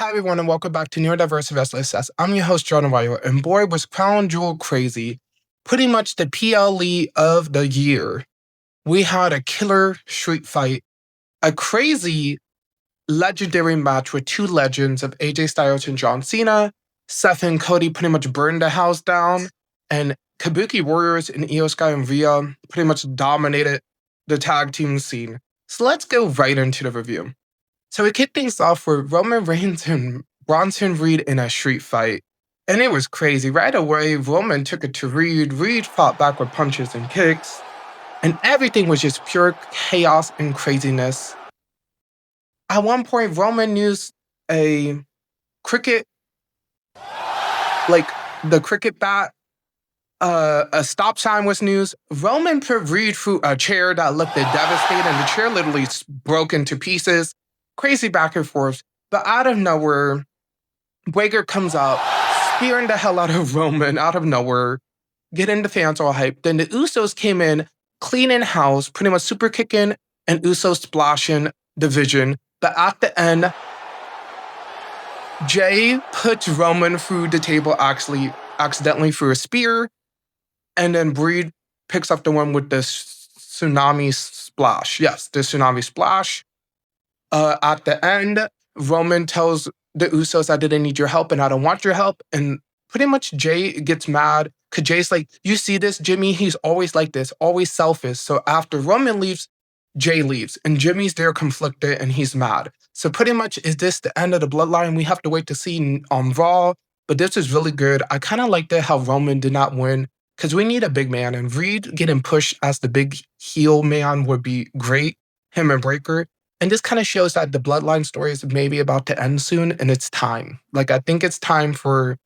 Hi everyone and welcome back to Neurodiverse Restless. I'm your host, John IYO, and boy was Crown Jewel crazy. Pretty much the PLE of the year. We had a killer street fight, a crazy legendary match with two legends of AJ Styles and John Cena. Seth and Cody pretty much burned the house down, and Kabuki Warriors and IYO SKY and Rhea pretty much dominated the tag team scene. So let's go right into the review. So we kicked things off with Roman Reigns and Bronson Reed in a street fight. And it was crazy. Right away, Roman took it to Reed. Reed fought back with punches and kicks. And everything was just pure chaos and craziness. At one point, Roman used a cricket, like the cricket bat. A stop sign was used. Roman put Reed through a chair that looked devastated, and the chair literally broke into pieces. Crazy back and forth, but out of nowhere, Vaquer comes out, spearing the hell out of Roman out of nowhere, getting the fans all hyped. Then the Usos came in, cleaning house, pretty much super kicking and Usos splashing division. But at the end, Jay puts Roman through the table, actually accidentally through a spear, and then Reed picks up the one with the tsunami splash. Yes, the tsunami splash. At the end, Roman tells the Usos, I didn't need your help and I don't want your help. And pretty much Jay gets mad because Jay's like, you see this, Jimmy? He's always like this, always selfish. So after Roman leaves, Jay leaves. And Jimmy's there conflicted and he's mad. So pretty much, is this the end of the bloodline? We have to wait to see on Raw. But this is really good. I kind of liked it how Roman did not win because we need a big man. And Reed getting pushed as the big heel man would be great. Him and Breaker. And this kind of shows that the bloodline story is maybe about to end soon, and it's time. Like, I think it's time for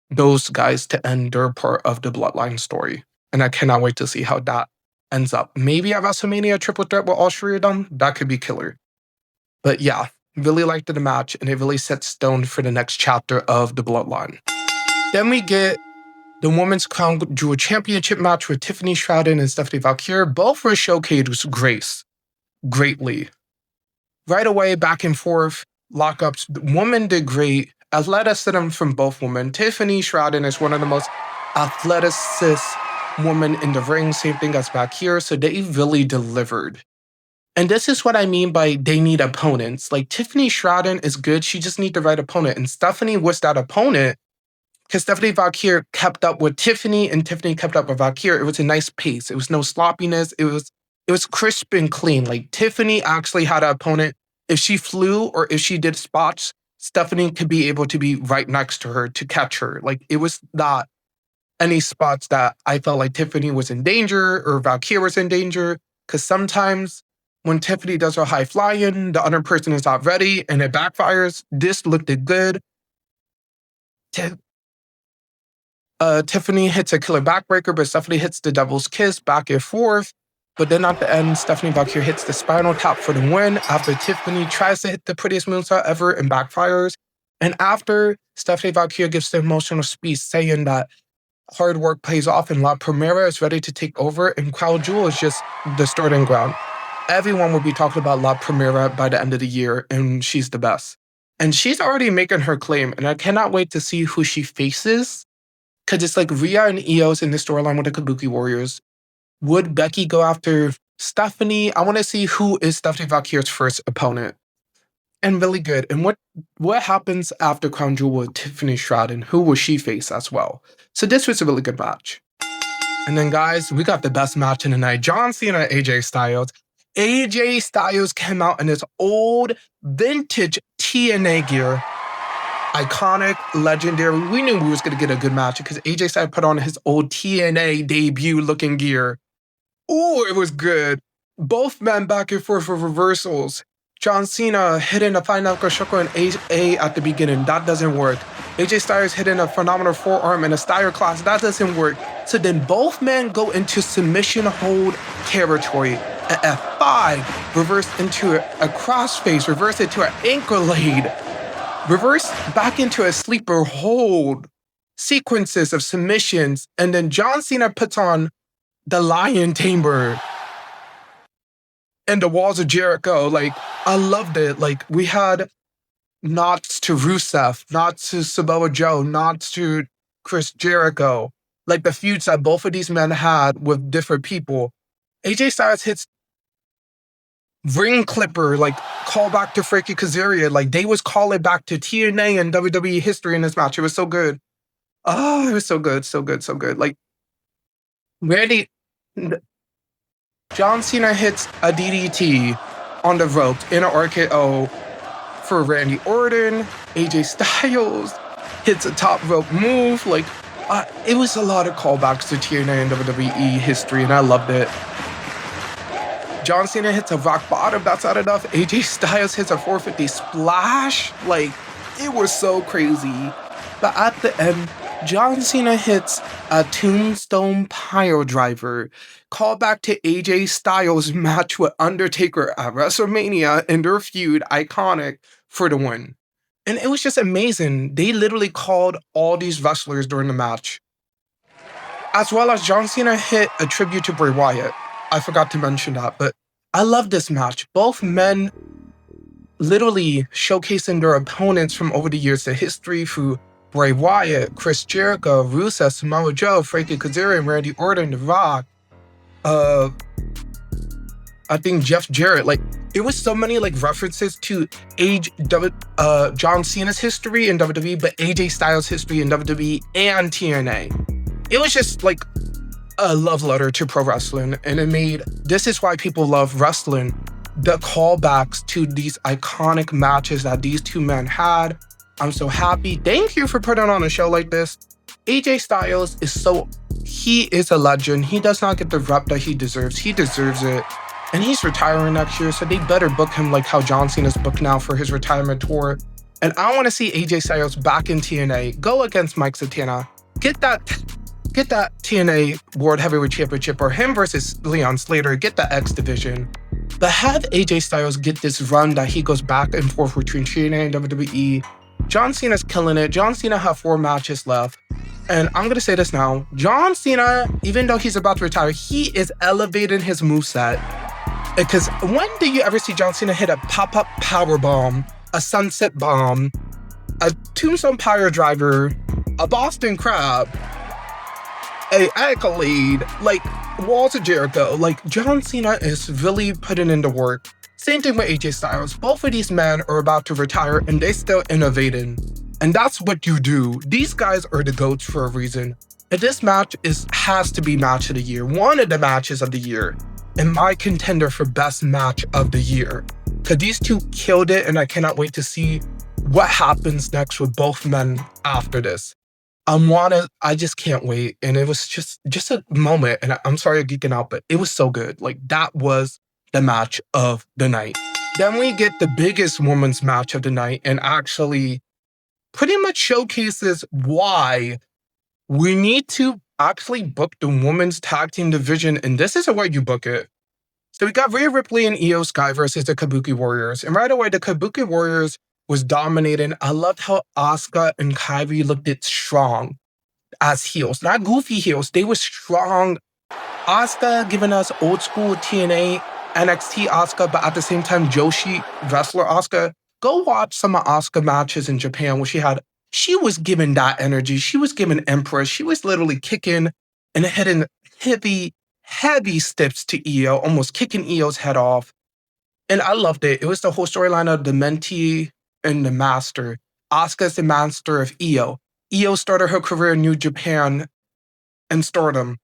those guys to end their part of the bloodline story. And I cannot wait to see how that ends up. Maybe at WrestleMania triple threat with all three of them. That could be killer. But yeah, really liked the match, and it really sets stone for the next chapter of the bloodline. Then we get the Women's Crown Jewel Championship match with Tiffany Stratton and Stephanie Vaquer. Both were showcased greatly. Right away, back and forth, lockups. The woman did great. Athleticism from both women. Tiffany Stratton is one of the most athleticist women in the ring. Same thing as back here. So they really delivered. And this is what I mean by they need opponents. Like Tiffany Stratton is good. She just needs the right opponent. And Stephanie was that opponent because Stephanie Vaquer kept up with Tiffany and Tiffany kept up with Vaquer. It was a nice pace. It was no sloppiness. It was crisp and clean. Like Tiffany actually had an opponent. If she flew or if she did spots, Stephanie could be able to be right next to her to catch her. Like it was not any spots that I felt like Tiffany was in danger or Vaquer was in danger. Because sometimes when Tiffany does her high flying, the other person is not ready and it backfires. This looked good. Tiffany hits a killer backbreaker, but Stephanie hits the devil's kiss back and forth. But then at the end, Stephanie Vaquer hits the spinal tap for the win after Tiffany tries to hit the prettiest moonsault ever and backfires. And after, Stephanie Vaquer gives the emotional speech saying that hard work pays off and La Primera is ready to take over and Crown Jewel is just the starting ground. Everyone will be talking about La Primera by the end of the year, and she's the best. And she's already making her claim, and I cannot wait to see who she faces because it's like Rhea and IYO's in the storyline with the Kabuki Warriors. Would Becky go after Stephanie? I want to see who is Stephanie Vaquer's first opponent. And really good. And what happens after Crown Jewel with Tiffany Stratton? Who will she face as well? So this was a really good match. And then guys, we got the best match in the night. John Cena and AJ Styles. AJ Styles came out in his old vintage TNA gear. Iconic, legendary. We knew we was going to get a good match because AJ Styles put on his old TNA debut looking gear. Ooh, it was good. Both men back and forth for reversals. John Cena hitting a fine knuckle shuckle and AJ at the beginning. That doesn't work. AJ Styles hitting a phenomenal forearm in a Styles class. That doesn't work. So then both men go into submission hold territory. An F5, reverse into a crossface, reverse into an ankle lead. Reverse back into a sleeper hold. Sequences of submissions. And then John Cena puts on the Lion Tamer and the Walls of Jericho. Like, I loved it. Like, we had nods to Rusev, nods to Samoa Joe, nods to Chris Jericho. Like the feuds that both of these men had with different people. AJ Styles hits ring clipper, like call back to Frankie Kazarian. Like they was calling back to TNA and WWE history in this match. It was so good. Oh, it was so good, so good, so good. Like Randy, John Cena hits a DDT on the ropes in an RKO for Randy Orton. AJ Styles hits a top rope move. Like it was a lot of callbacks to TNA and WWE history, and I loved it. John Cena hits a rock bottom. That's not enough. AJ Styles hits a 450 splash. Like, it was so crazy. But at the end, John Cena hits a tombstone pile driver. Call back to AJ Styles' match with Undertaker at WrestleMania in their feud, iconic, for the win. And it was just amazing. They literally called all these wrestlers during the match. As well as John Cena hit a tribute to Bray Wyatt. I forgot to mention that, but I love this match. Both men literally showcasing their opponents from over the years, the history through Bray Wyatt, Chris Jericho, Rusev, Samoa Joe, Frankie Kazarian, Randy Orton, The Rock, I think Jeff Jarrett. Like, it was so many like references to John Cena's history in WWE, but AJ Styles' history in WWE and TNA. It was just like a love letter to pro wrestling, and it made this is why people love wrestling, the callbacks to these iconic matches that these two men had. I'm so happy. Thank you for putting on a show like this. AJ Styles he is a legend. He does not get the rep that he deserves. He deserves it. And he's retiring next year, so they better book him like how John Cena's booked now for his retirement tour. And I want to see AJ Styles back in TNA, go against Mike Satana, get that TNA World Heavyweight Championship, or him versus Leon Slater, get the X Division. But have AJ Styles get this run that he goes back and forth between TNA and WWE. John Cena's killing it. John Cena have 4 matches left. And I'm going to say this now. John Cena, even though he's about to retire, he is elevating his moveset. Because when do you ever see John Cena hit a pop-up power bomb, a sunset bomb, a tombstone pile driver, a Boston Crab, a accolade, like Walls of Jericho? Like, John Cena is really putting in the work. Same thing with AJ Styles. Both of these men are about to retire and they still innovating. And that's what you do. These guys are the GOATs for a reason. And this match has to be match of the year. One of the matches of the year. And my contender for best match of the year. Because these two killed it, and I cannot wait to see what happens next with both men after this. I just can't wait. And it was just a moment. And I'm sorry I'm geeking out, but it was so good. Like, that was the match of the night. Then we get the biggest women's match of the night, and actually pretty much showcases why we need to actually book the women's tag team division, and this is where you book it. So we got Rhea Ripley and IYO SKY versus the Kabuki Warriors, and right away the Kabuki Warriors was dominating. I loved how Asuka and Kairi looked it strong as heels, not goofy heels. They were strong. Asuka giving us old school TNA, NXT Asuka, but at the same time Joshi wrestler Asuka. Go watch some of Asuka matches in Japan where she was giving that energy. She was giving Empress. She was literally kicking and hitting heavy steps to IYO, almost kicking IYO's head off. And I loved it. It was the whole storyline of the mentee and the master. Asuka's the master of IYO. IYO started her career in New Japan and Stardom.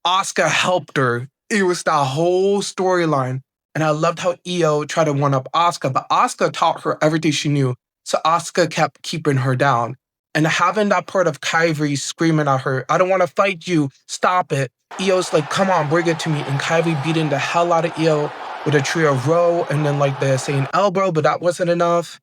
Asuka helped her. It was that whole storyline. And I loved how IYO tried to one-up Asuka, but Asuka taught her everything she knew. So Asuka kept keeping her down. And having that part of Kairi screaming at her, I don't want to fight you, stop it. IYO's like, come on, bring it to me. And Kairi beating the hell out of IYO with a trio row and then like the saying elbow, but that wasn't enough.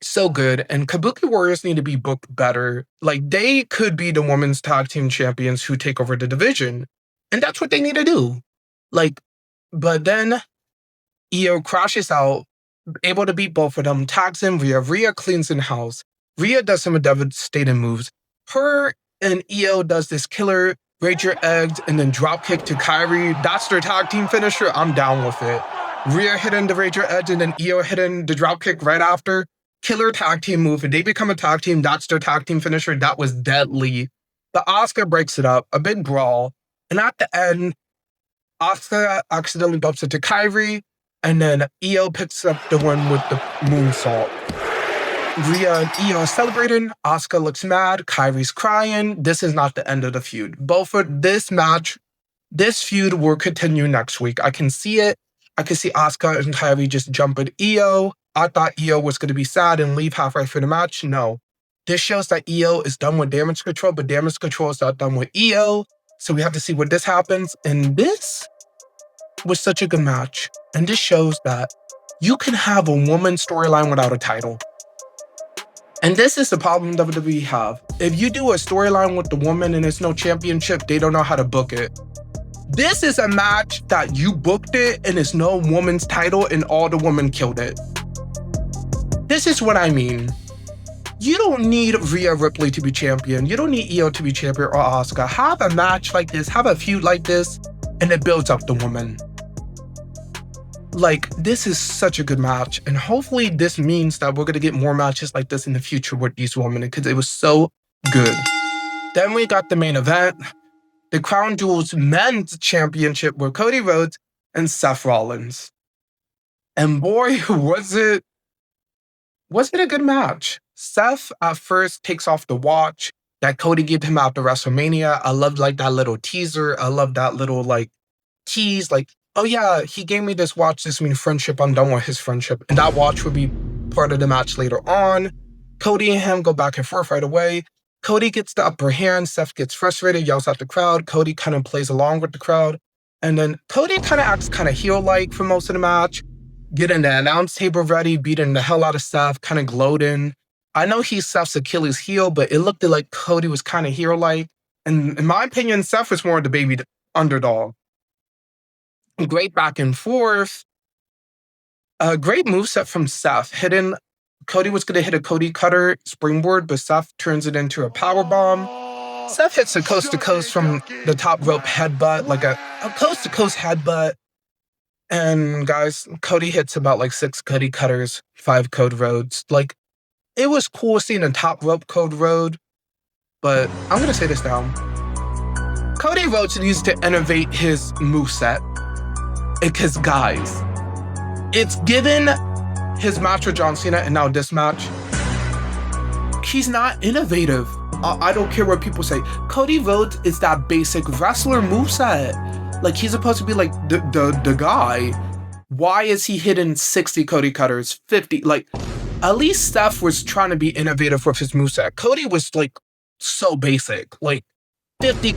So good. And Kabuki Warriors need to be booked better. Like, they could be the women's tag team champions who take over the division. And that's what they need to do. Like, but then IYO crashes out, able to beat both of them, tags in Rhea. Rhea cleans in house. Rhea does some devastating moves. Her and IYO does this killer Rage Your Eggs and then dropkick to Kairi. That's their tag team finisher. I'm down with it. Rhea hitting the Rage Your Edge and then IYO hitting the dropkick right after. Killer tag team move. If they become a tag team, that's their tag team finisher. That was deadly. But Asuka breaks it up, a big brawl. And at the end, Asuka accidentally bumps into Kairi, and then Io picks up the one with the moonsault. Rhea and Io are celebrating. Asuka looks mad. Kairi's crying. This is not the end of the feud. Both for this match, this feud will continue next week. I can see it. I can see Asuka and Kairi just jump at Io. I thought Io was going to be sad and leave halfway through the match. No. This shows that Io is done with damage control, but damage control is not done with Io. So we have to see what this happens. And this was such a good match. And this shows that you can have a woman storyline without a title. And this is the problem WWE have. If you do a storyline with the woman and there's no championship, they don't know how to book it. This is a match that you booked it and there's no woman's title and all the women killed it. This is what I mean. You don't need Rhea Ripley to be champion. You don't need Io to be champion or Asuka. Have a match like this, have a feud like this, and it builds up the woman. Like, this is such a good match, and hopefully this means that we're going to get more matches like this in the future with these women, because it was so good. Then we got the main event, the Crown Jewel's Men's Championship with Cody Rhodes and Seth Rollins. And boy, was it a good match. Seth at first takes off the watch that Cody gave him after WrestleMania. I loved like that little teaser. I loved that little like tease, like, oh yeah, he gave me this watch. This means friendship. I'm done with his friendship. And that watch would be part of the match later on. Cody and him go back and forth right away. Cody gets the upper hand. Seth gets frustrated, yells at the crowd. Cody kind of plays along with the crowd. And then Cody kind of acts kind of heel-like for most of the match. Getting the announce table ready, beating the hell out of Seth, kind of gloating. I know he's Seth's Achilles heel, but it looked like Cody was kind of heel-like. And in my opinion, Seth was more the baby underdog. Great back and forth. A great moveset from Seth. Cody was going to hit a Cody Cutter springboard, but Seth turns it into a powerbomb. Seth hits a coast-to-coast from the top rope headbutt, like a coast-to-coast headbutt. And guys, Cody hits about like 6 Cody Cutters, 5 Cody Rhodes. Like, it was cool seeing a top rope Cody Rhodes, but I'm going to say this now. Cody Rhodes needs to innovate his moveset. Because guys, it's given his match with John Cena and now this match. He's not innovative. I don't care what people say. Cody Rhodes is that basic wrestler moveset. Like, he's supposed to be like the guy. Why is he hitting 60 Cody Cutters, 50? Like, at least Seth was trying to be innovative with his moveset. Cody was like so basic. Like 50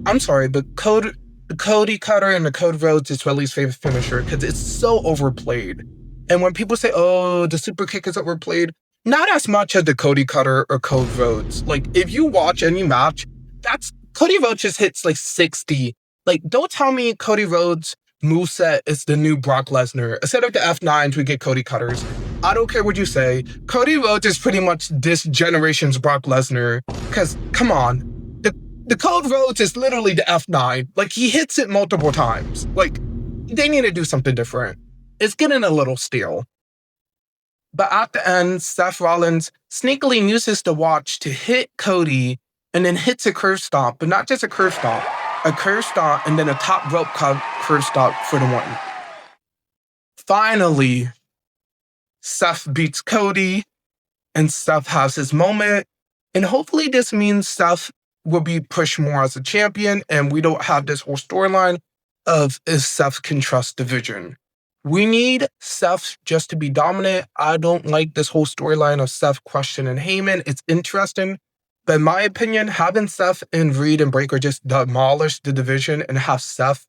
I'm sorry, but the Cody Cutter and the Cody Rhodes is Relly's favorite finisher because it's so overplayed. And when people say, oh, the super kick is overplayed, not as much as the Cody Cutter or Cody Rhodes. Like, if you watch any match, Cody Rhodes just hits like 60. Like, don't tell me Cody Rhodes' moveset is the new Brock Lesnar. Instead of the F9s, we get Cody Cutters. I don't care what you say. Cody Rhodes is pretty much this generation's Brock Lesnar. Because, come on. The Cody Rhodes is literally the F9. Like, he hits it multiple times. Like, they need to do something different. It's getting a little stale. But at the end, Seth Rollins sneakily uses the watch to hit Cody and then hits a curve stomp. But not just a curve stomp and then a top rope curve stomp for the one. Finally, Seth beats Cody and Seth has his moment. And hopefully this means Seth will be pushed more as a champion, and we don't have this whole storyline of if Seth can trust the vision. We need Seth just to be dominant. I don't like this whole storyline of Seth questioning Heyman. It's interesting, but in my opinion, having Seth and Reed and Breaker just demolish the division and have Seth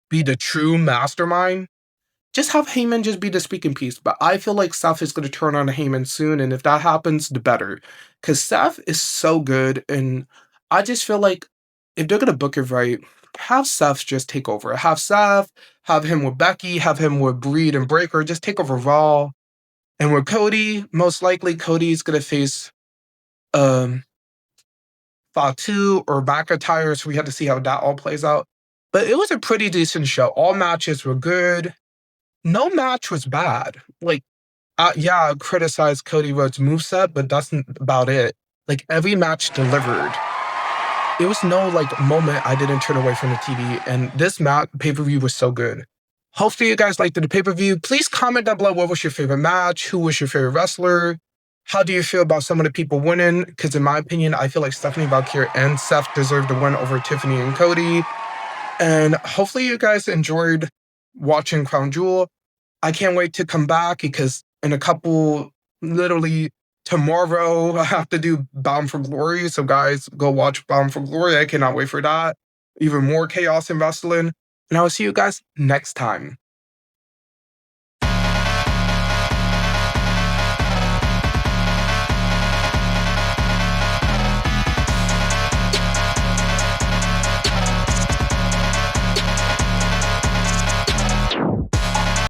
be the true mastermind, just have Heyman just be the speaking piece. But I feel like Seth is going to turn on Heyman soon, and if that happens, the better. Because Seth is so good, and I just feel like if they're going to book it right, have Seth just take over. Have Seth, have him with Becky, have him with Reed and Breaker, just take over Raw. And with Cody, most likely Cody's going to face Fatu or McIntyre, so we have to see how that all plays out. But it was a pretty decent show. All matches were good. No match was bad. Like, Yeah, I criticized Cody Rhodes' moveset, but that's about it. Like, every match delivered. It was no, like, moment I didn't turn away from the TV, and this pay-per-view was so good. Hopefully you guys liked the pay-per-view. Please comment down below what was your favorite match, who was your favorite wrestler, how do you feel about some of the people winning? Because in my opinion, I feel like Stephanie Vaquer and Seth deserved the win over Tiffany and Cody. And hopefully you guys enjoyed watching Crown Jewel. I can't wait to come back because in a couple, literally tomorrow, I have to do Bound for Glory. So guys, go watch Bound for Glory. I cannot wait for that. Even more chaos in wrestling. And I will see you guys next time.